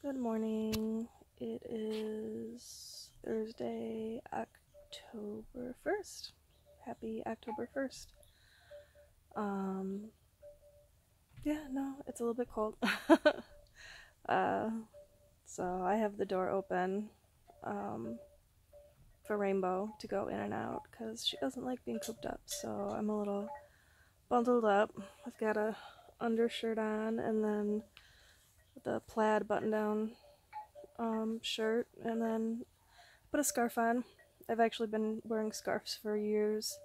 Good morning. It is Thursday, October 1st. Happy October 1st. Um, yeah, no, it's a little bit cold. uh, so I have the door open for Rainbow to go in and out because she doesn't like being cooped up. So I'm a little bundled up. I've got a undershirt on and then the plaid button down shirt and then put a scarf on. I've actually been wearing scarves for years.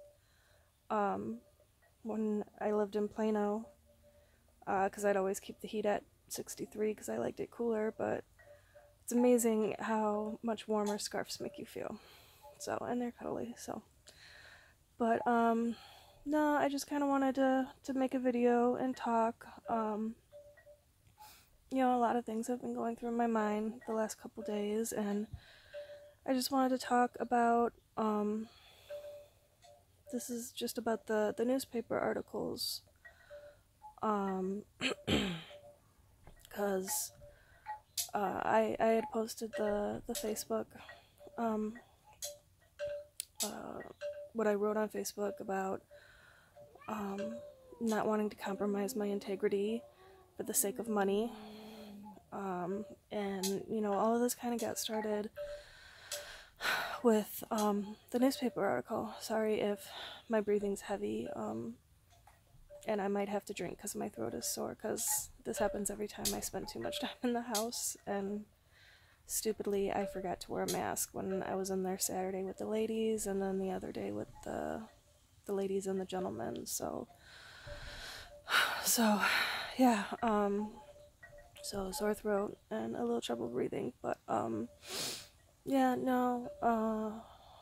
Um, when I lived in Plano, because I'd always keep the heat at 63 because I liked it cooler, but it's amazing how much warmer scarves make you feel. So, and they're cuddly, so. But, no, I just kind of wanted to make a video and talk. A lot of things have been going through my mind the last couple days, and I just wanted to talk about, this is just about the newspaper articles, because I had posted the Facebook, um, uh, what I wrote on Facebook about not wanting to compromise my integrity for the sake of money. And, all of this kind of got started with the newspaper article. Sorry if my breathing's heavy, and I might have to drink because my throat is sore, because this happens every time I spend too much time in the house, and stupidly I forgot to wear a mask when I was in there Saturday with the ladies, and then the other day with the ladies and the gentlemen. So yeah, so sore throat and a little trouble breathing, but yeah, no,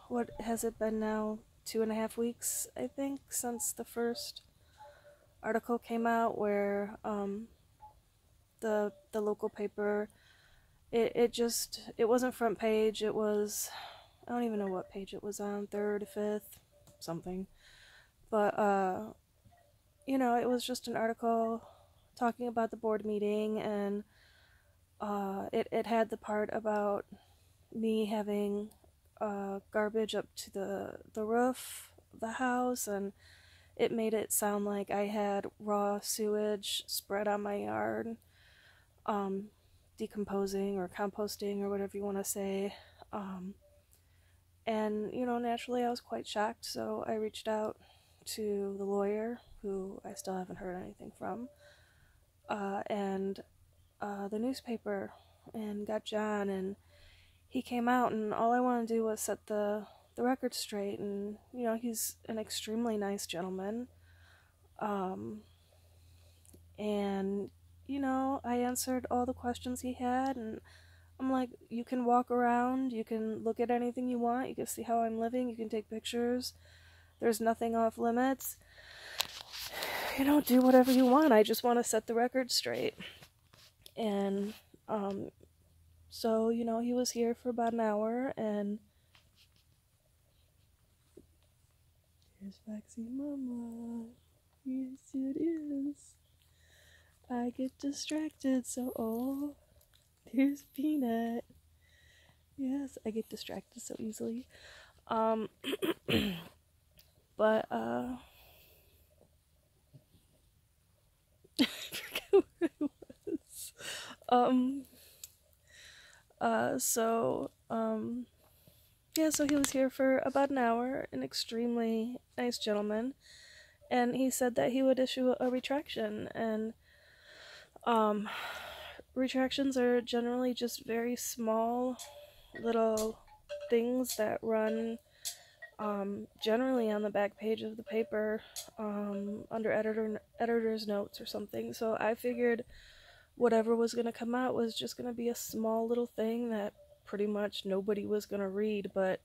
what has it been now? 2.5 weeks, I think, since the first article came out where the local paper, it wasn't front page. It was, I don't even know what page it was on, third, fifth, something. But it was just an article talking about the board meeting, and it had the part about me having garbage up to the roof of the house, and it made it sound like I had raw sewage spread on my yard, decomposing or composting or whatever you want to say. And, naturally I was quite shocked, so I reached out to the lawyer, who I still haven't heard anything from, and the newspaper, and got John, and he came out, and all I wanted to do was set the record straight, and, he's an extremely nice gentleman. And, I answered all the questions he had, and I'm like, you can walk around, you can look at anything you want, you can see how I'm living, you can take pictures, there's nothing off limits. Do whatever you want, I just want to set the record straight. And, so, he was here for about an hour, and here's Foxy Mama. Yes, it is. I get distracted, so here's Peanut. Yes, I get distracted so easily. But I forget where I was. Yeah, so he was here for about an hour, an extremely nice gentleman, and he said that he would issue a retraction, and retractions are generally just very small little things that run generally on the back page of the paper, under editor's notes or something. So I figured whatever was going to come out was just going to be a small little thing that pretty much nobody was going to read, but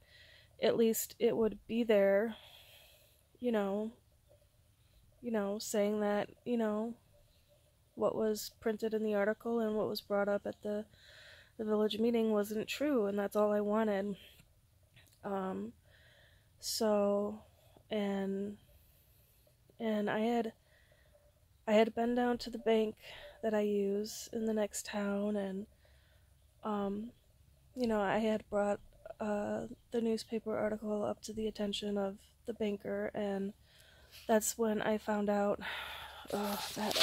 at least it would be there, saying that, what was printed in the article and what was brought up at the village meeting wasn't true, and that's all I wanted. So, and I had been down to the bank that I use in the next town, and you know, I had brought the newspaper article up to the attention of the banker, and that's when I found out that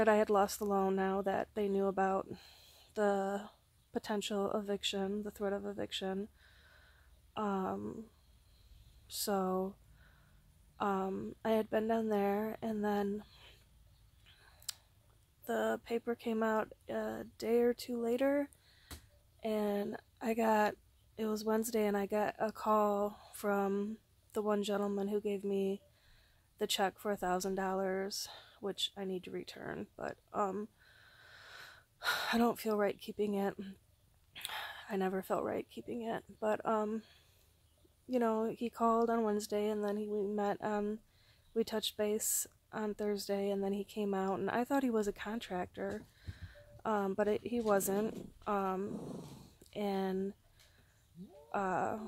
I had lost the loan. Now that they knew about the potential eviction, the threat of eviction. So I had been down there, and then the paper came out a day or two later, and it was Wednesday, and I got a call from the one gentleman who gave me the check for $1,000, which I need to return, but I don't feel right keeping it. I never felt right keeping it, but you know, he called on Wednesday, and then we touched base on Thursday, and then he came out, and I thought he was a contractor, but he wasn't, and I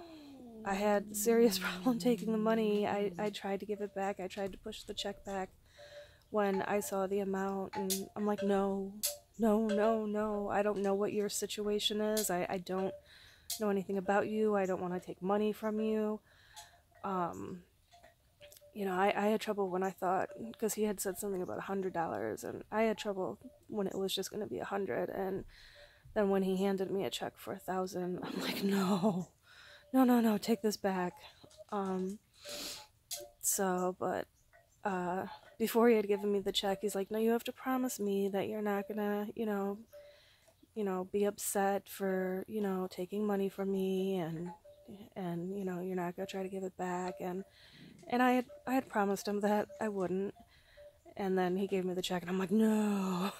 had serious problem taking the money. I tried to give it back. I tried to push the check back when I saw the amount, and I'm like, no, I don't know what your situation is. I don't know anything about you. I don't want to take money from you. You know, I had trouble when I thought, because he had said something about $100, and I had trouble when it was just going to be $100, and then when he handed me a check for $1,000, I'm like, no, take this back. But before he had given me the check, he's like, no, you have to promise me that you're not gonna, you know, be upset for, you know, taking money from me, and you know, you're not gonna try to give it back, and I had promised him that I wouldn't, and then he gave me the check, and I'm like, no.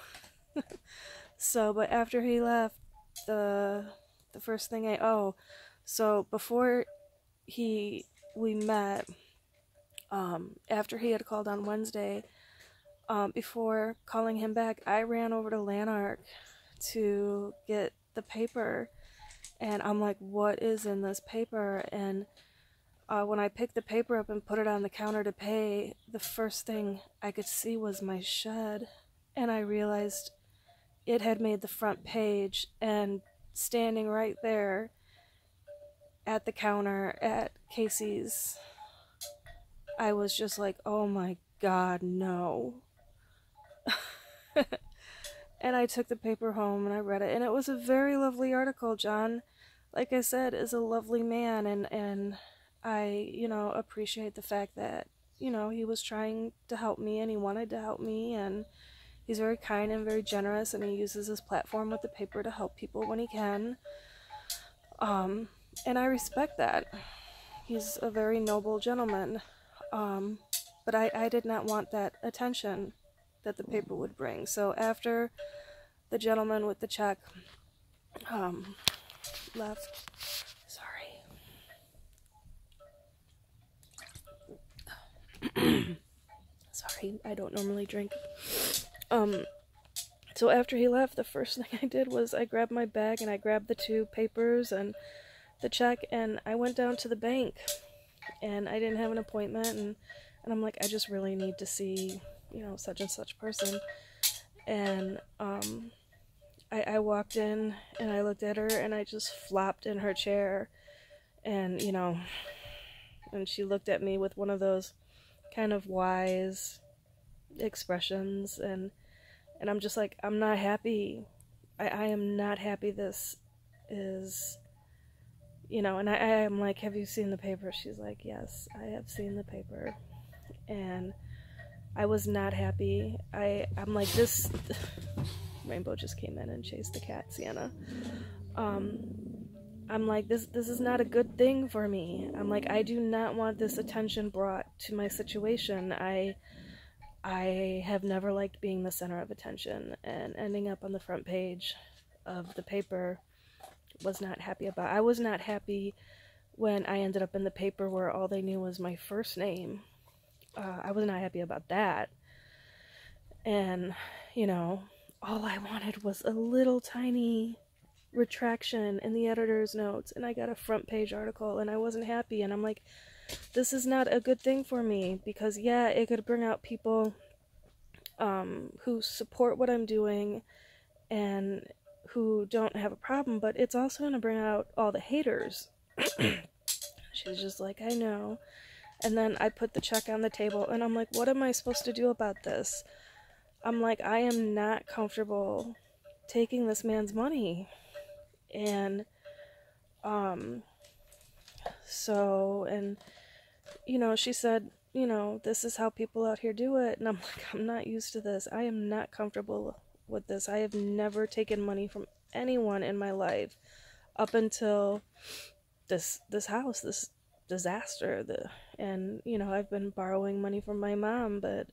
So, but after he left, the first thing so before we met, after he had called on Wednesday, before calling him back, I ran over to Lanark to get the paper, and I'm like, what is in this paper? And when I picked the paper up and put it on the counter to pay, the first thing I could see was my shed, and I realized it had made the front page, and standing right there at the counter at Casey's, I was just like, oh my God, no. And I took the paper home and I read it, and it was a very lovely article. John, like I said, is a lovely man, and I, you know, appreciate the fact that, you know, he was trying to help me, and he wanted to help me, and he's very kind and very generous, and he uses his platform with the paper to help people when he can. And I respect that. He's a very noble gentleman. But I did not want that attention that the paper would bring. So after the gentleman with the check left, sorry, I don't normally drink. So after he left, the first thing I did was I grabbed my bag and I grabbed the 2 papers and the check, and I went down to the bank, and I didn't have an appointment, and I'm like, I just really need to see, you know, such and such person. And I walked in and I looked at her, and I just flopped in her chair, and, you know, and she looked at me with one of those kind of wise expressions, and I'm just like, I'm not happy. I am not happy this is, you know, and I am like, have you seen the paper? She's like, yes, I have seen the paper. And I was not happy. I'm like, this Rainbow just came in and chased the cat, Sienna. I'm like, this is not a good thing for me. I'm like, I do not want this attention brought to my situation. I have never liked being the center of attention, and ending up on the front page of the paper was not happy about. I was not happy when I ended up in the paper where all they knew was my first name. I was not happy about that. And, you know, all I wanted was a little tiny retraction in the editor's notes, and I got a front page article, and I wasn't happy. And I'm like, this is not a good thing for me, because yeah, it could bring out people who support what I'm doing and who don't have a problem, but it's also going to bring out all the haters. She's just like, I know. And then I put the check on the table, and I'm like, what am I supposed to do about this? I'm like, I am not comfortable taking this man's money. And, and, she said, this is how people out here do it. And I'm like, I'm not used to this. I am not comfortable with this. I have never taken money from anyone in my life up until this house, this disaster. I've been borrowing money from my mom, but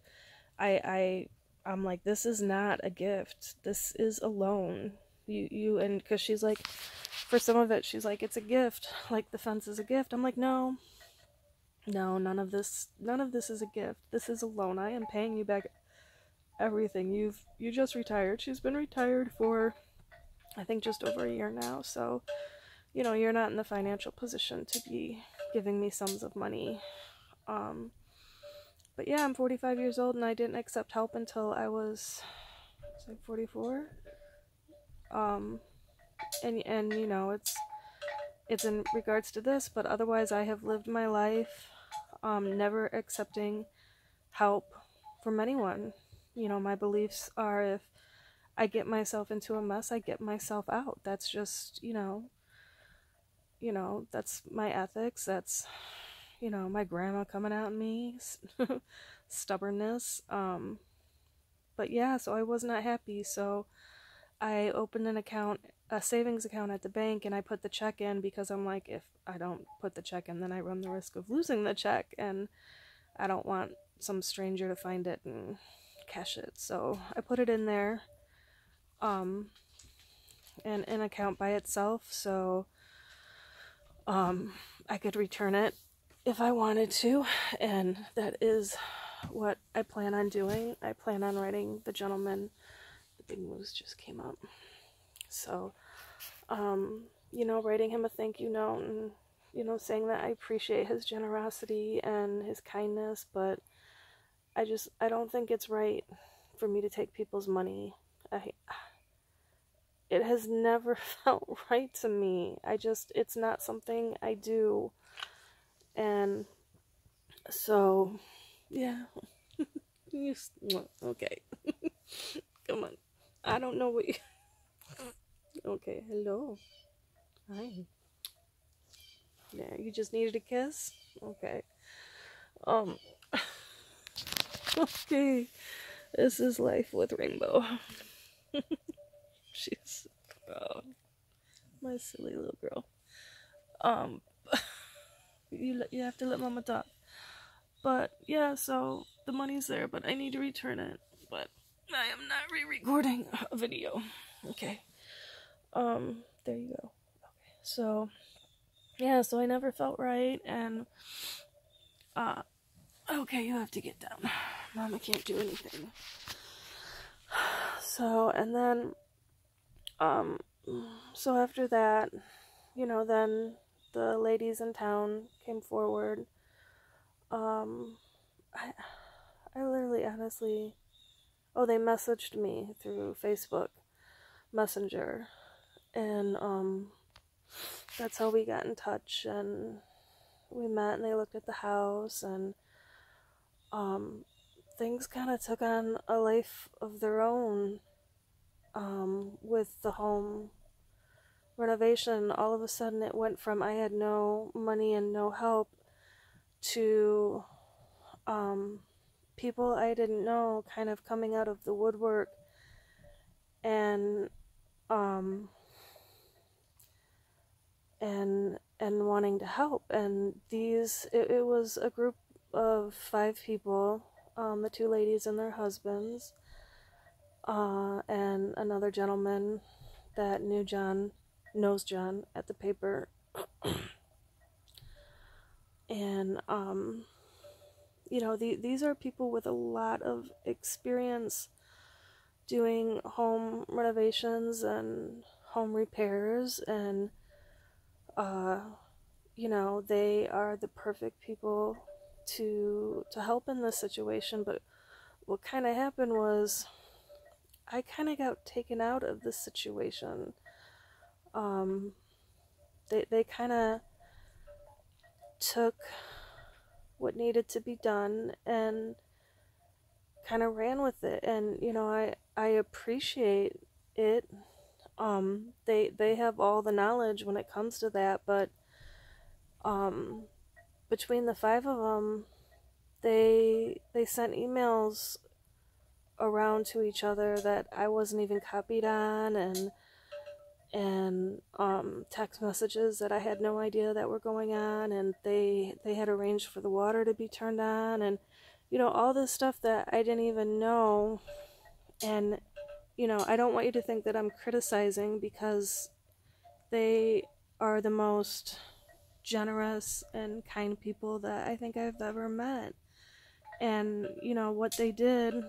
I'm like, this is not a gift. This is a loan. And because she's like, for some of it, she's like, it's a gift. Like, the fence is a gift. I'm like, no, none of this is a gift. This is a loan. I am paying you back everything. You just retired. She's been retired for, I think, just over a year now. So, you're not in the financial position to be giving me sums of money. But yeah, I'm 45 years old, and I didn't accept help until I was like 44. It's in regards to this, but otherwise I have lived my life never accepting help from anyone. My beliefs are, if I get myself into a mess, I get myself out. That's just, that's my ethics. That's, my grandma coming out in me, stubbornness. But yeah, so I was not happy. So I opened a savings account at the bank, and I put the check in because I'm like, if I don't put the check in, then I run the risk of losing the check, and I don't want some stranger to find it and cash it. So I put it in there, and an account by itself, so I could return it if I wanted to, and that is what I plan on doing. I plan on writing the gentleman. The big moose just came up. So, writing him a thank you note, and, saying that I appreciate his generosity and his kindness, but I don't think it's right for me to take people's money. It has never felt right to me. It's not something I do. And so, yeah. Okay. Come on. I don't know what you... Okay, hello. Hi. Yeah, you just needed a kiss? Okay. Okay. This is life with Rainbow. She's... Oh, my silly little girl. You have to let Mama talk. But, yeah, so the money's there, but I need to return it. But I am not re-recording a video. Okay. There you go. Okay. So, yeah, so I never felt right, and, okay, you have to get down. Mama can't do anything. So, and then, so after that, then the ladies in town came forward. I literally, honestly, they messaged me through Facebook Messenger, and, that's how we got in touch, and we met, and they looked at the house, and, things kind of took on a life of their own, with the home renovation. All of a sudden it went from I had no money and no help to, people I didn't know kind of coming out of the woodwork, and wanting to help. And it was a group of 5 people, the 2 ladies and their husbands, and another gentleman that knows John at the paper. And, these are people with a lot of experience doing home renovations and home repairs, and, they are the perfect people to help in this situation. But what kind of happened was, I kind of got taken out of this situation. They kind of took what needed to be done and kind of ran with it, and I appreciate it. They have all the knowledge when it comes to that, but between the five of them, they sent emails around to each other that I wasn't even copied on, and text messages that I had no idea that were going on, and they had arranged for the water to be turned on, and all this stuff that I didn't even know. And I don't want you to think that I'm criticizing, because they are the most generous and kind people that I think I've ever met. And what they did,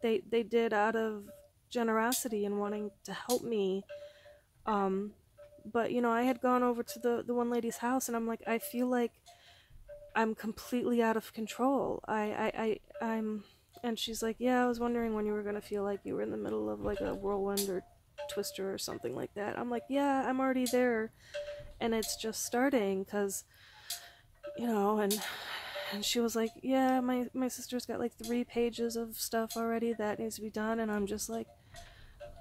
they did out of generosity and wanting to help me. But I had gone over to the one lady's house, and I'm like, I feel like I'm completely out of control. I'm And she's like, yeah, I was wondering when you were gonna feel like you were in the middle of like a whirlwind or twister or something like that. I'm like, yeah, I'm already there, and it's just starting, because and she was like, yeah, my sister's got like 3 pages of stuff already that needs to be done. And I'm just like,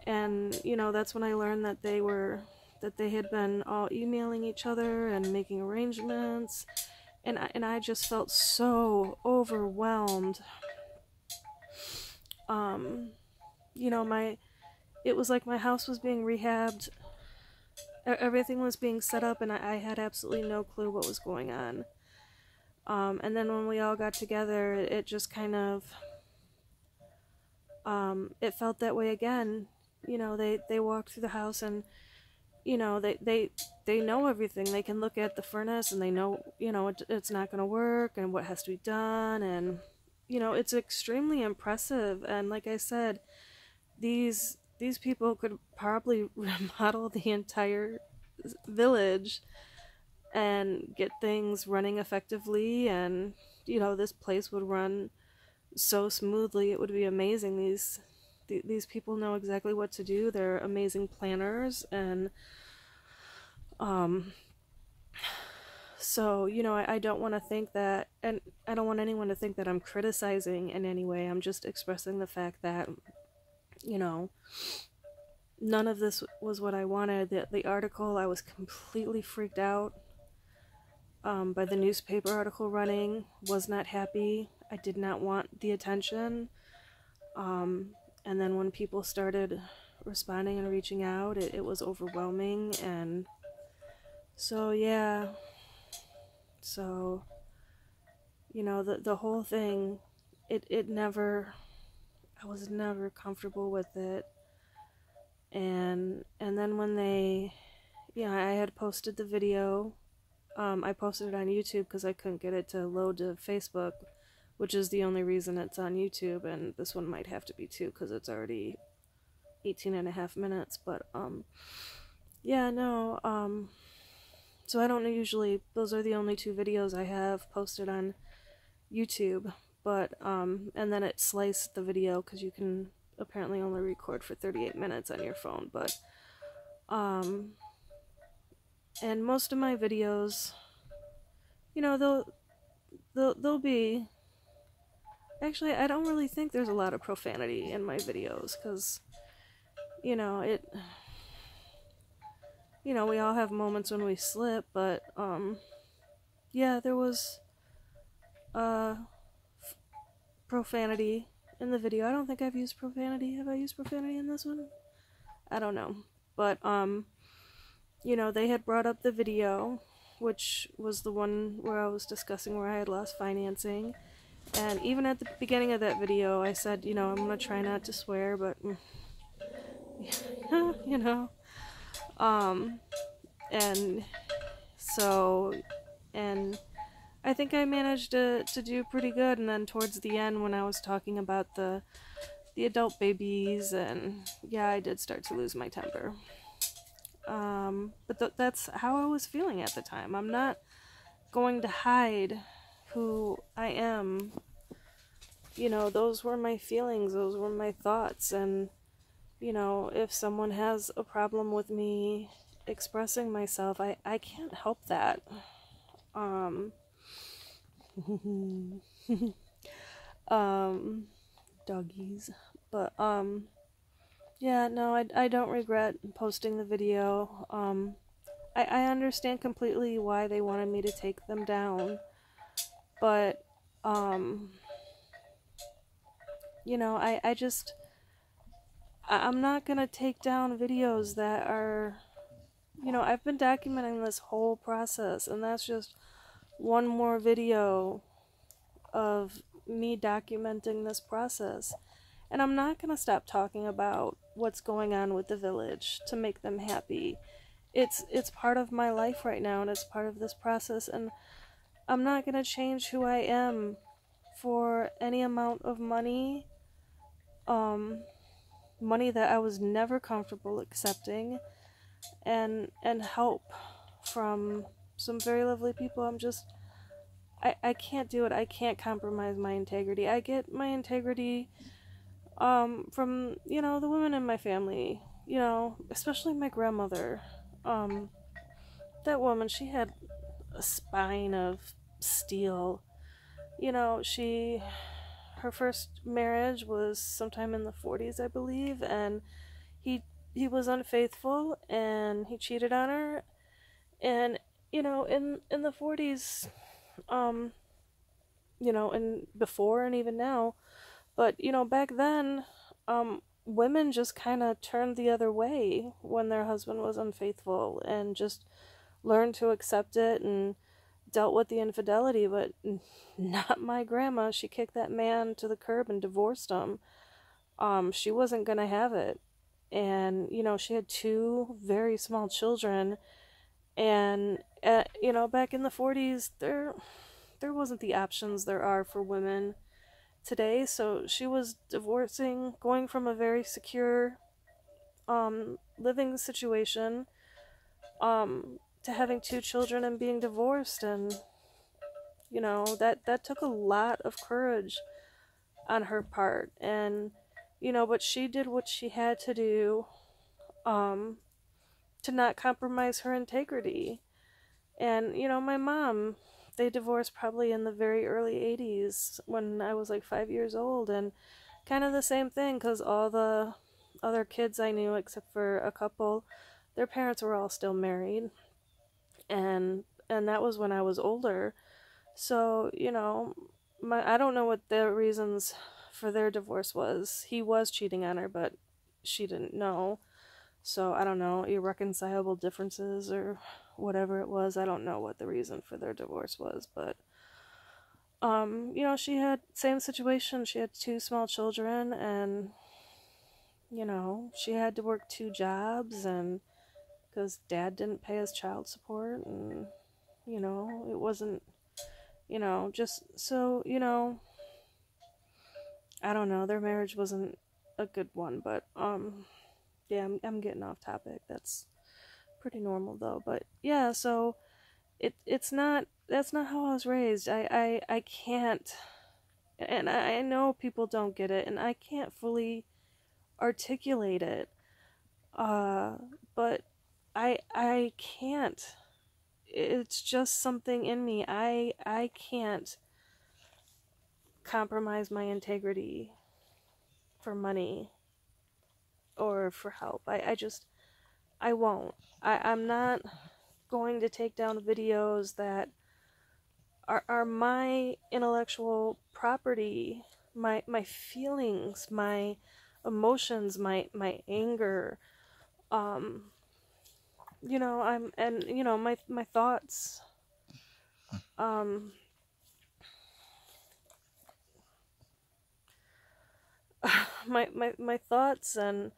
and that's when I learned that they had been all emailing each other and making arrangements, and I just felt so overwhelmed. It was like my house was being rehabbed, everything was being set up, and I had absolutely no clue what was going on. And then when we all got together, it just kind of, it felt that way again. They walked through the house, and they know everything. They can look at the furnace, and they know it's not going to work and what has to be done, and it's extremely impressive. And like I said, these people could probably remodel the entire village and get things running effectively, and this place would run so smoothly. It would be amazing. These people know exactly what to do. They're amazing planners, and so I don't want to think that, and I don't want anyone to think that I'm criticizing in any way. I'm just expressing the fact that none of this was what I wanted. The article, I was completely freaked out by the newspaper article running. Was not happy. I did not want the attention. And then when people started responding and reaching out, it was overwhelming. And so yeah, so the whole thing, it never, I was never comfortable with it. And then when I had posted the video, I posted it on YouTube because I couldn't get it to load to Facebook, which is the only reason it's on YouTube, and this one might have to be too, because it's already 18.5 minutes. But so I don't usually, those are the only 2 videos I have posted on YouTube. But and then it sliced the video, because you can apparently only record for 38 minutes on your phone. But and most of my videos, they'll be, actually, I don't really think there's a lot of profanity in my videos, because we all have moments when we slip. But yeah, there was profanity in the video. I don't think I've used profanity. Have I used profanity in this one? I don't know. But they had brought up the video, which was the one where I was discussing where I had lost financing. And even at the beginning of that video, I said, I'm gonna try not to swear, but and so, and I think I managed to do pretty good. And then towards the end, when I was talking about the adult babies, and yeah, I did start to lose my temper. But that's how I was feeling at the time. I'm not going to hide who I am you know, those were my feelings, those were my thoughts, and, you know, if someone has a problem with me expressing myself, I can't help that. Um, um, doggies. But, yeah, no, I don't regret posting the video. I understand completely why they wanted me to take them down, but, you know, I'm not gonna take down videos that are, you know, I've been documenting this whole process, and that's just one more video of me documenting this process. And I'm not gonna stop talking about what's going on with the village to make them happy. It's part of my life right now, and it's part of this process, and I'm not gonna change who I am for any amount of money, money that I was never comfortable accepting, and help from some very lovely people. I can't do it. I can't compromise my integrity. I get my integrity from, you know, the women in my family, you know, especially my grandmother. Um that woman, she had a spine of steel. You know, her first marriage was sometime in the 40s, I believe, and he he was unfaithful and he cheated on her. And, you know, in the 40s, um you know, and before and even now, but, you know, back then, women just kind of turned the other way when their husband was unfaithful and just learned to accept it and dealt with the infidelity. But not my grandma. She kicked that man to the curb and divorced him. She wasn't gonna have it. And, you know, she had two very small children. And, you know, back in the 40s, there wasn't the options there are for women today. So she was divorcing, going from a very secure living situation to having two children and being divorced. And, you know, that took a lot of courage on her part. And, you know, but she did what she had to do to not compromise her integrity. And, you know, my mom, they divorced probably in the very early 80s when I was like 5 years old. And kind of the same thing, because all the other kids I knew, except for a couple, their parents were all still married. And that was when I was older. So, you know, I don't know what the reasons for their divorce was. He was cheating on her, but she didn't know. So, I don't know, irreconcilable differences or whatever it was. I don't know what the reason for their divorce was, but you know, she had same situation. She had two small children, and, you know, she had to work two jobs, and because dad didn't pay his child support, and, you know, it wasn't, you know, just so, you know, I don't know, their marriage wasn't a good one. But yeah, I'm getting off topic. That's pretty normal though. But yeah, so it's not, that's not how I was raised. I can't, and I know people don't get it, and I can't fully articulate it. But I can't. It's just something in me. I can't compromise my integrity for money or for help. I won't. I'm not going to take down videos that are my intellectual property, my feelings, my emotions, my anger, you know, and you know, my thoughts, um my thoughts, and,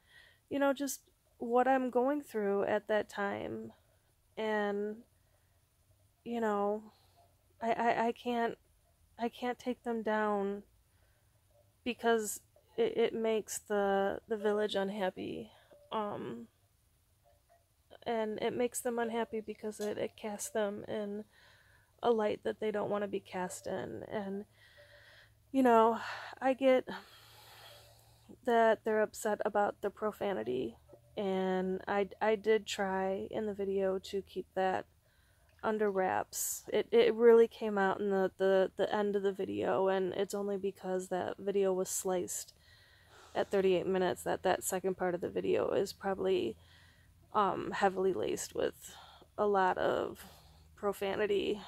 you know, just what I'm going through at that time. And, you know, I can't take them down because it makes the village unhappy. And it makes them unhappy because it casts them in a light that they don't want to be cast in. And, you know, I get that they're upset about the profanity, and I did try in the video to keep that under wraps. It really came out in the end of the video, and it's only because that video was sliced at 38 minutes that second part of the video is probably heavily laced with a lot of profanity,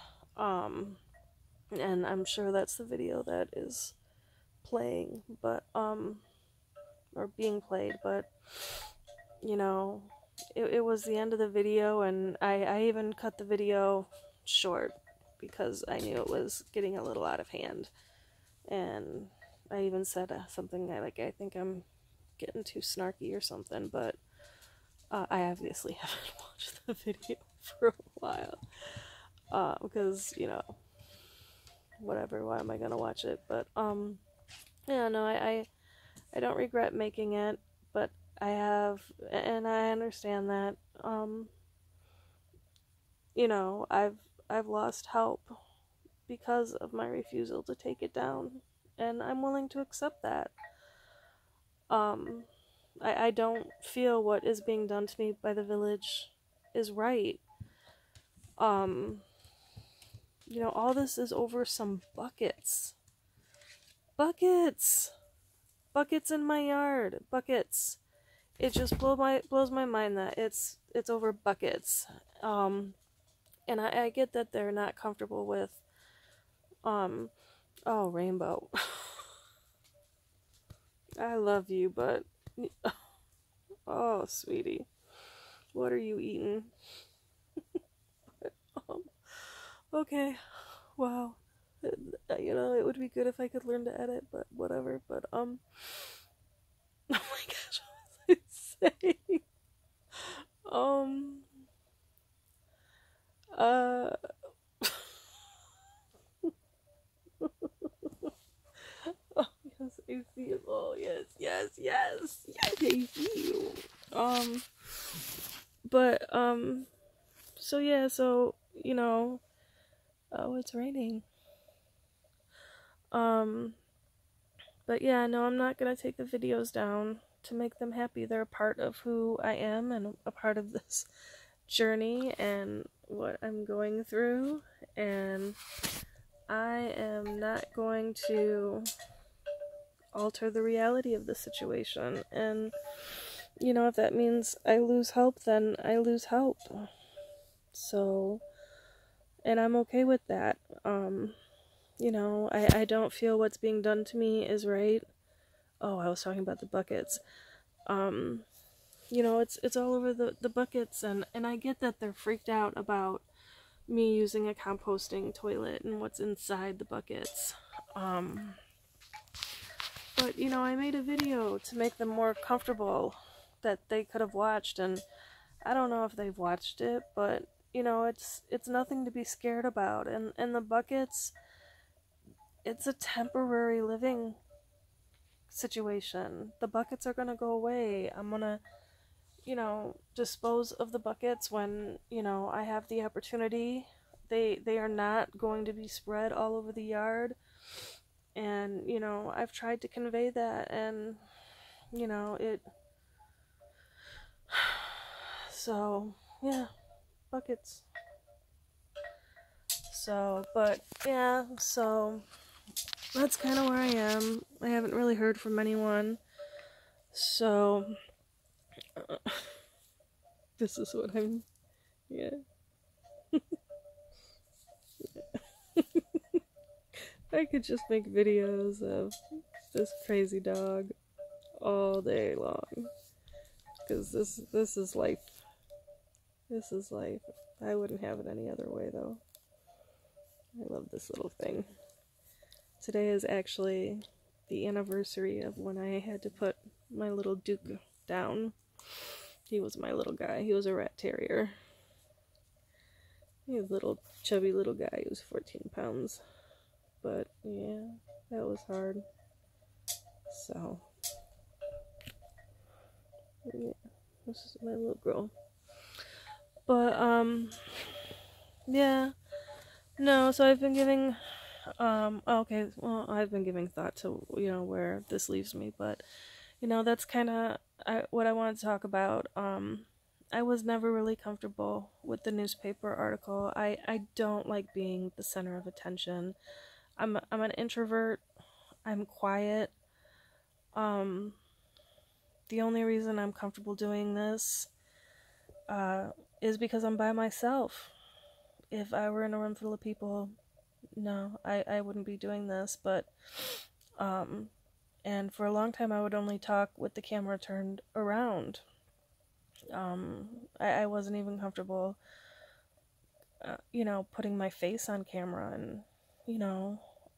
and I'm sure that's the video that is playing, but or being played, but you know, it was the end of the video, and I even cut the video short because I knew it was getting a little out of hand. And I even said something like, I think I'm getting too snarky or something, but I obviously haven't watched the video for a while because, you know, whatever, why am I gonna watch it? But yeah, no, I don't regret making it, but I have, and I understand that, you know, I've lost help because of my refusal to take it down, and I'm willing to accept that. I don't feel what is being done to me by the village is right. You know, all this is over some buckets. Buckets! Buckets in my yard. Buckets. It just blows my mind that it's over buckets. And I get that they're not comfortable with, oh, Rainbow. I love you, but, oh, sweetie, what are you eating? Okay, wow, you know, it would be good if I could learn to edit, but whatever, but, oh my gosh, what was I saying? Oh, yes, I see you. Oh, yes, I see you. But, so yeah, so, you know, oh, it's raining. But yeah, no, I'm not gonna take the videos down to make them happy. They're a part of who I am and a part of this journey and what I'm going through, and I am not going to alter the reality of the situation. And you know, if that means I lose help, then I lose help. So, and I'm okay with that. You know, I don't feel what's being done to me is right. Oh, I was talking about the buckets. You know, it's all over the buckets, and I get that they're freaked out about me using a composting toilet and what's inside the buckets. But, you know, I made a video to make them more comfortable that they could have watched, and I don't know if they've watched it, but, you know, it's nothing to be scared about. And the buckets, it's a temporary living situation. The buckets are gonna go away. I'm gonna, you know, dispose of the buckets when, you know, I have the opportunity. They are not going to be spread all over the yard. And, you know, I've tried to convey that, and, you know, so, yeah, buckets. So, but, yeah, so, that's kind of where I am. I haven't really heard from anyone, so, this is what I'm, yeah. I could just make videos of this crazy dog all day long, because this is life. This is life. I wouldn't have it any other way, though. I love this little thing. Today is actually the anniversary of when I had to put my little Duke down. He was my little guy. He was a rat terrier. He was a little chubby little guy. He was 14 pounds. But yeah, that was hard. So yeah, this is my little girl. But yeah, no. So I've been giving Okay, well, I've been giving thought to, where this leaves me, but, that's kind of what I want to talk about. I was never really comfortable with the newspaper article. I don't like being the center of attention. I'm an introvert. I'm quiet. Um, the only reason I'm comfortable doing this, uh, is because I'm by myself. If I were in a room full of people, no, I wouldn't be doing this, but, um, and for a long time I would only talk with the camera turned around. I wasn't even comfortable, putting my face on camera, and,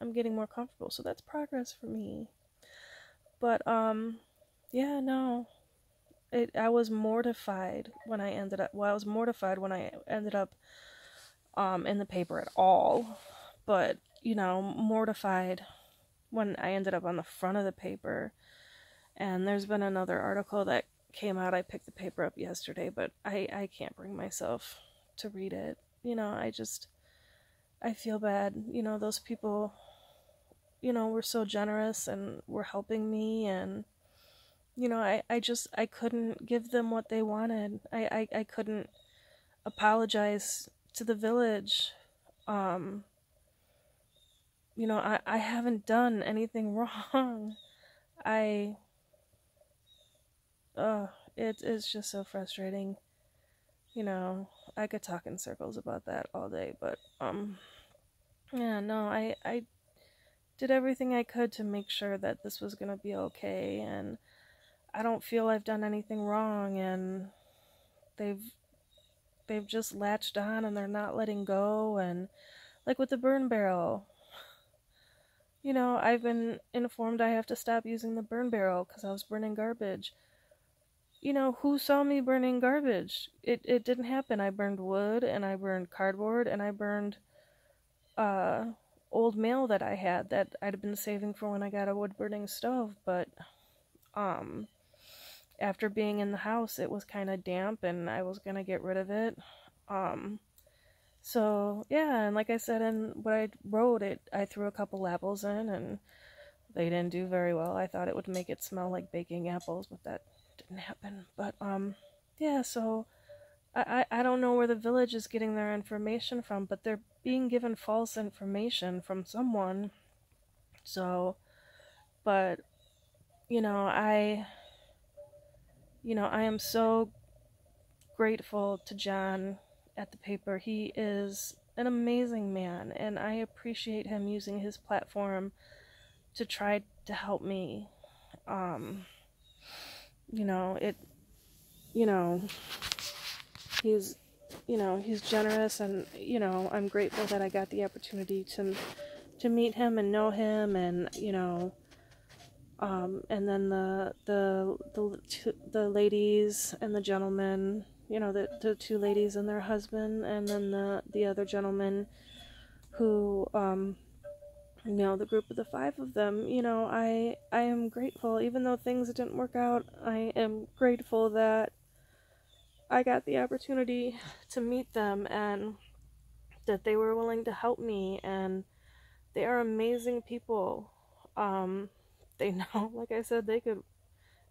I'm getting more comfortable, so that's progress for me. But, yeah, no, I was mortified when I ended up, well, I was mortified when I ended up, in the paper at all, but, mortified when I ended up on the front of the paper. And there's been another article that came out. I picked the paper up yesterday, but I can't bring myself to read it. I feel bad. Those people, were so generous and were helping me, and, I couldn't give them what they wanted. I couldn't apologize to the village. I haven't done anything wrong. I, it is just so frustrating. I could talk in circles about that all day, but, yeah, no, I did everything I could to make sure that this was gonna be okay, and I don't feel I've done anything wrong, and they've just latched on, and they're not letting go. And like with the burn barrel, I've been informed I have to stop using the burn barrel because I was burning garbage. Who saw me burning garbage? It didn't happen. I burned wood, and I burned cardboard, and I burned, old mail that I had that I'd been saving for when I got a wood burning stove. But, after being in the house, it was kind of damp, and I was gonna get rid of it. So yeah, and like I said in what I wrote, I threw a couple apples in, and they didn't do very well. I thought it would make it smell like baking apples, but that didn't happen. But, yeah, so I don't know where the village is getting their information from, but they're being given false information from someone. So, but, I am so grateful to John at the paper. He is an amazing man, and I appreciate him using his platform to try to help me. You know, it, you know, he's, he's generous, and, I'm grateful that I got the opportunity to meet him and know him, and, and then the ladies and the gentlemen, the two ladies and their husband, and then the other gentleman who, the group of the five of them. I am grateful, even though things didn't work out. I am grateful that I got the opportunity to meet them, and that they were willing to help me, and they are amazing people. They know, like I said, they could,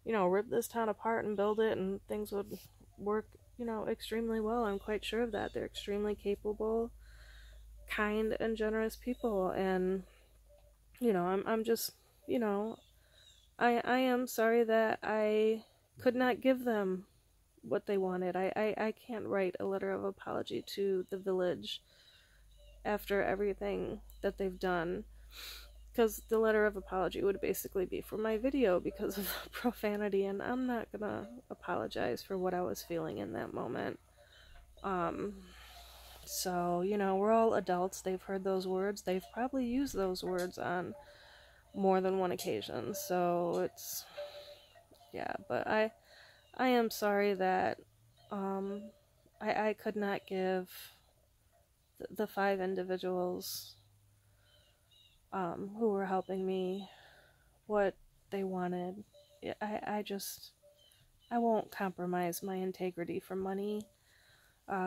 rip this town apart and build it, and things would work, extremely well. I'm quite sure of that. They're extremely capable, kind, and generous people, and, I'm just, I am sorry that I could not give them what they wanted. I can't write a letter of apology to the village after everything that they've done, because the letter of apology would basically be for my video because of profanity, and I'm not gonna apologize for what I was feeling in that moment. So, we're all adults. They've heard those words. They've probably used those words on more than one occasion. So it's, yeah, but I am sorry that, I could not give the five individuals, who were helping me, what they wanted. I won't compromise my integrity for money,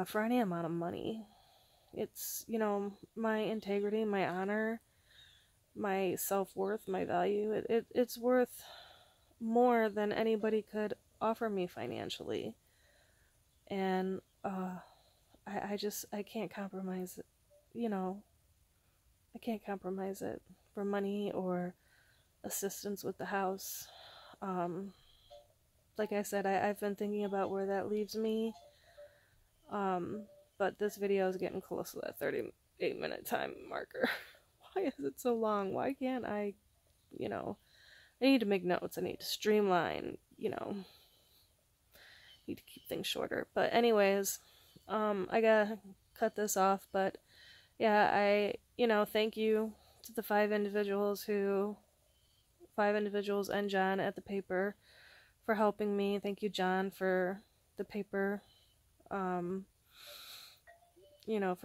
for any amount of money. It's, my integrity, my honor, my self-worth, my value. It's worth more than anybody could offer me financially. And I can't compromise it, you know, I can't compromise it for money or assistance with the house. Like I said, I've been thinking about where that leaves me. But this video is getting close to that 38-minute time marker. Why is it so long? Why can't I, you know, I need to make notes. I need to streamline, you know, need to keep things shorter. But anyways, I gotta cut this off. But yeah, thank you to the 5 individuals and John at the paper for helping me. Thank you, John, for the paper, for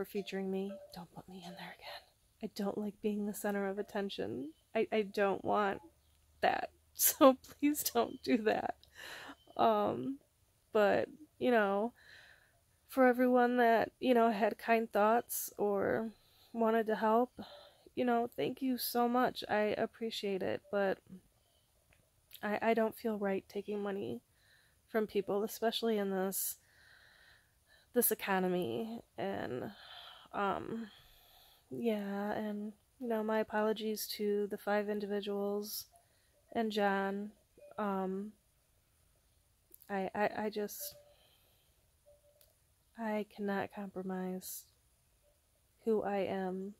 featuring me. Don't put me in there again. I don't like being the center of attention. I don't want that. So please don't do that. But, for everyone that, had kind thoughts or wanted to help, thank you so much. I appreciate it, but I don't feel right taking money from people, especially in this economy. And and my apologies to the 5 individuals and John. I cannot compromise who I am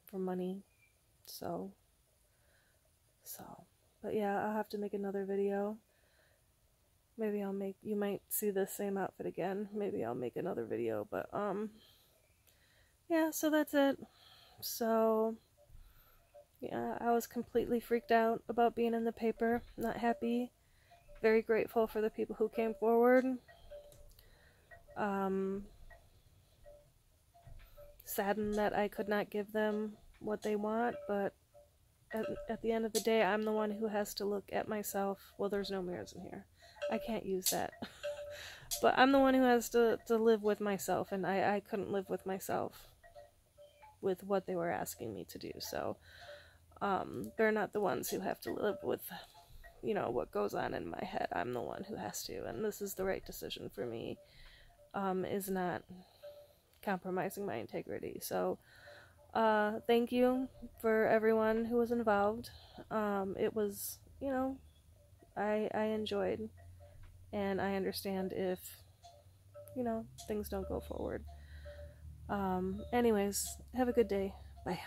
for money. So but yeah, I'll have to make another video. Maybe you might see the same outfit again. Maybe I'll make another video, but yeah, so that's it. So yeah, I was completely freaked out about being in the paper. Not happy. Very grateful for the people who came forward. Saddened that I could not give them what they want, but at the end of the day, I'm the one who has to look at myself. Well, there's no mirrors in here. I can't use that. But I'm the one who has to live with myself, and I couldn't live with myself with what they were asking me to do. So they're not the ones who have to live with, what goes on in my head. I'm the one who has to, and this is the right decision for me, is not compromising my integrity. So thank you for everyone who was involved. It was, I enjoyed, and I understand if, things don't go forward. Anyways, have a good day. Bye.